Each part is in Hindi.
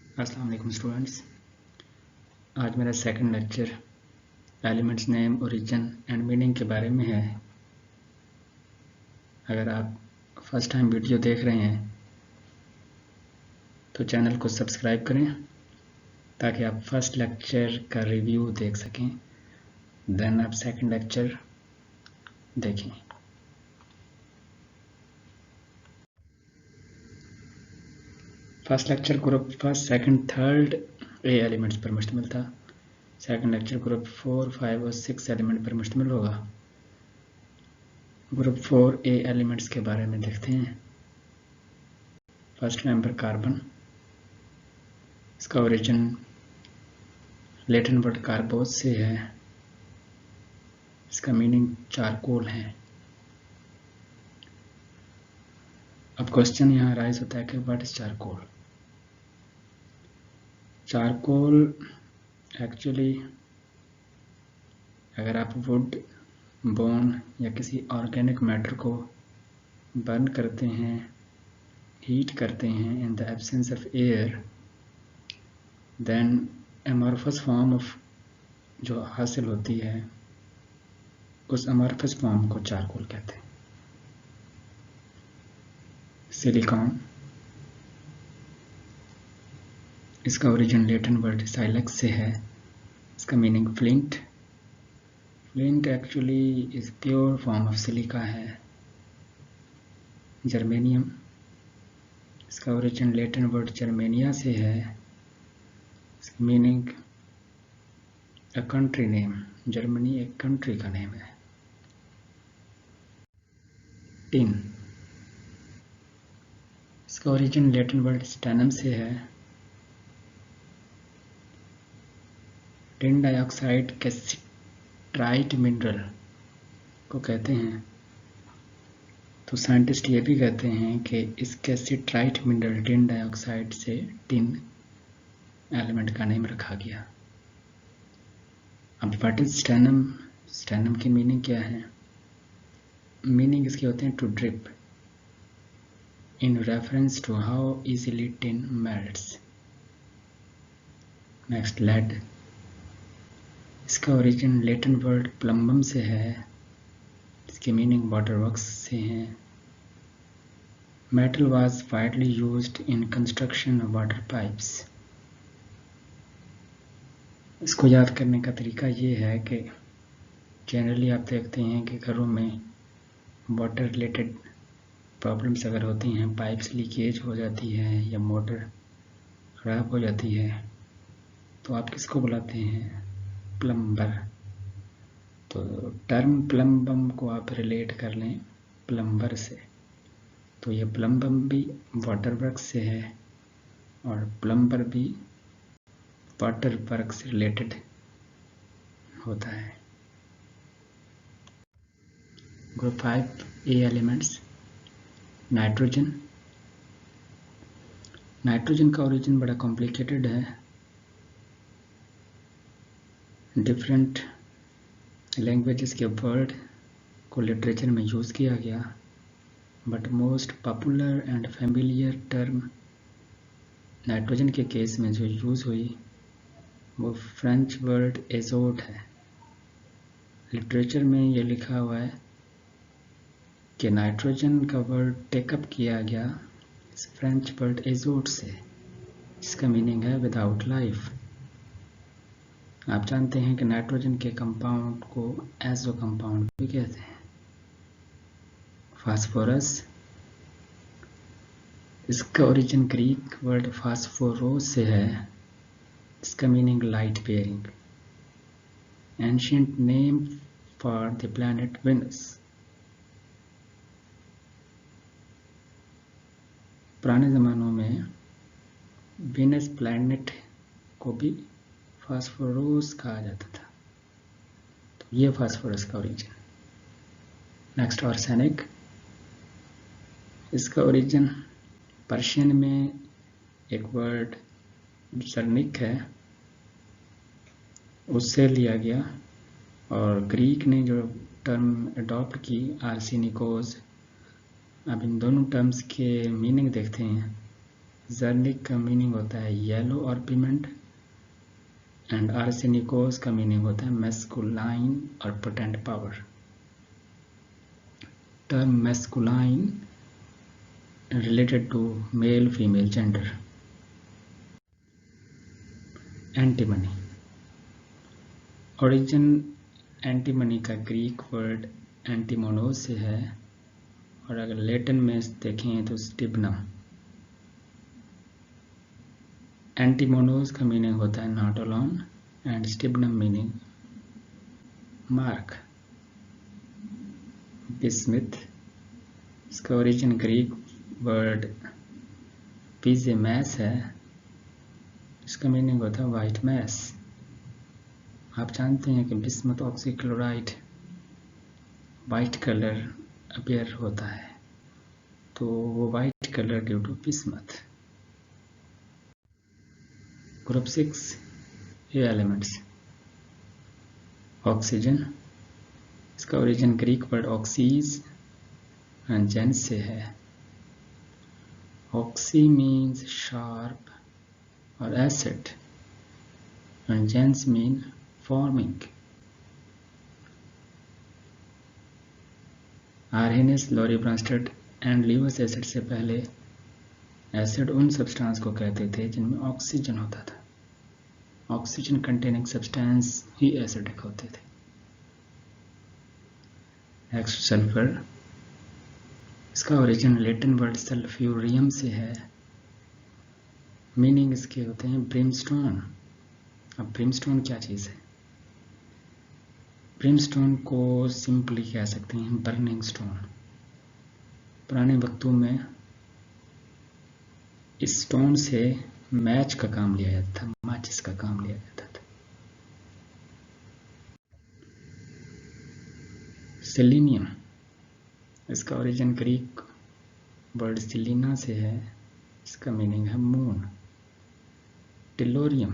अस्सलाम वालेकुम स्टूडेंट्स। आज मेरा second lecture elements name, origin and meaning के बारे में है। अगर आप फर्स्ट टाइम वीडियो देख रहे हैं तो चैनल को सब्सक्राइब करें ताकि आप फर्स्ट लेक्चर का रिव्यू देख सकें, देन आप सेकंड लेक्चर देखें। First lecture group first, second, third A elements पर मुश्तमिल था। सेकंड लेक्चर ग्रुप 4, 5 और 6 एलिमेंट पर मुश्तमिल होगा। ग्रुप 4 ए एलिमेंट्स के बारे में देखते हैं। फर्स्ट मेंबर कार्बन, इसका ओरिजिन लैटिन वर्ड कार्बोस से है। इसका मीनिंग चारकोल है। अब क्वेश्चन यहाँ राइज होता है कि what is charcoal. Charcoal actually अगर आप वुड, बोन या किसी ऑर्गेनिक मैटर को बर्न करते हैं, हीट करते हैं in the absence of air, then amorphous form of जो हासिल होती है उस अमॉर्फस फॉर्म को चारकोल कहते हैं। सिलिकॉन, इसका ओरिजिन लैटिन वर्ड साइलेक्स से है। इसका meaning flint. Flint actually is pure form of silica है। जर्मेनियम, इसका ओरिजिन लैटिन वर्ड जर्मेनिया से है। इसका meaning a country name. Germany एक कंट्री का नेम है। टिन, इसका ओरिजिन लैटिन वर्ड स्टेनम से है। टिन डाइऑक्साइड कैल्सिट्राइट मिनरल को कहते हैं। तो साइंटिस्ट ये भी कहते हैं कि इस कैल्सिट्राइट मिनरल टिन डाइऑक्साइड से टिन एलिमेंट का नेम रखा गया। अब व्हाट इज स्टेनम। स्टेनम की मीनिंग क्या है। मीनिंग इसके होते हैं to drip in reference to how easily tin melts. Next, lead, इसका ओरिजिन लैटिन वर्ड प्लम्बम से है। इसकी मीनिंग वाटर वर्क्स से है। Metal was widely used in construction of water pipes. इसको याद करने का तरीका ये है कि जनरली आप देखते हैं कि घरों में वाटर रिलेटेड प्रॉब्लम्स अगर होती हैं, पाइप्स लीकेज हो जाती है या मोटर ख़राब हो जाती है, तो आप किसको बुलाते हैं, प्लम्बर। तो टर्म प्लम्बम को आप रिलेट कर लें प्लम्बर से, तो ये प्लम्बम भी वाटर वर्क से है और प्लम्बर भी वाटर वर्क से रिलेटेड होता है। ग्रुप 5 ए एलिमेंट्स, नाइट्रोजन। नाइट्रोजन का ओरिजिन बड़ा कॉम्प्लिकेटेड है। डिफरेंट लैंग्वेजेस के वर्ड को लिटरेचर में यूज़ किया गया, but most popular and familiar term nitrogen के केस में जो यूज़ हुई वो फ्रेंच वर्ड एजोट है। लिटरेचर में ये लिखा हुआ है कि नाइट्रोजन का वर्ड टेकअप किया गया इस फ्रेंच वर्ड एजोट से, जिसका मीनिंग है विदाउट लाइफ। आप जानते हैं कि नाइट्रोजन के कंपाउंड को एजो कंपाउंड भी कहते हैं। फास्फोरस, इसका ओरिजिन ग्रीक वर्ड फास्फोरोस से है। इसका meaning light bearing. Ancient name for the planet Venus. पुराने ज़मानों में वेनस प्लैनेट को भी फास्फोरस कहा जाता था। तो ये फास्फोरस का ओरिजिन। नेक्स्ट, आर्सेनिक, इसका ओरिजिन पर्शियन में एक वर्ड सरनिक है उससे लिया गया, और ग्रीक ने जो टर्म अडॉप्ट की आर्सेनिकोज। अब इन दोनों टर्म्स के मीनिंग देखते हैं। जर्निक का मीनिंग होता है येलो और पिमेंट, एंड आर्सेनिकोस का मीनिंग होता है मैस्कुलाइन और potent power. Term masculine related to male female gender. Antimony, origin antimony का ग्रीक वर्ड एंटीमोनोस से है, और अगर लैटिन में देखें तो स्टिब्नम। एंटीमोनोस का मीनिंग होता है not alone, and stibium meaning mark. Bismuth, इसका ओरिजिन ग्रीक वर्ड पीजे मैस है, इसका मीनिंग होता है वाइट मैस। आप जानते हैं कि bismuth oxychloride white colour appear होता है, तो वो white colour due to bismuth. Group 6 A elements. Oxygen, इसका origin Greek word oxys and genes से है। Oxy means sharp or acid, and gens mean forming. Arrhenius, Lowry Bronsted and Lewis acid से पहले एसिड उन सब्सटेंस को कहते थे जिनमें ऑक्सीजन होता था। ऑक्सीजन कंटेनिंग सब्सटेंस ही एसिडिक होते थे। नेक्स्ट सल्फर, इसका ओरिजिन लैटिन वर्ड सल्फ्यूरियम से है। मीनिंग इसके होते हैं ब्रिमस्टोन। अब ब्रिमस्टोन क्या चीज़ है? ब्रिमस्टोन को सिंपली कह सकते हैं बर्निंग स्टोन। पुराने वक्तों में इस स्टोन से मैच का काम लिया जाता था, माचिस का काम लिया जाता था। सेलेनियम, इसका ओरिजिन ग्रीक वर्ड सिलिना से है, इसका मीनिंग है मून। टेलोरियम,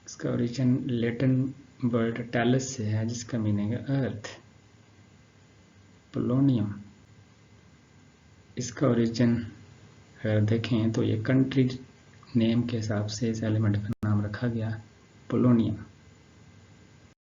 इसका ओरिजिन लैटिन वर्ड टैलस से है, जिसका मीनिंग है अर्थ। पोलोनियम, इसका ओरिजिन अगर देखें तो ये कंट्री नेम के हिसाब से इस एलिमेंट का नाम रखा गया पोलोनियम।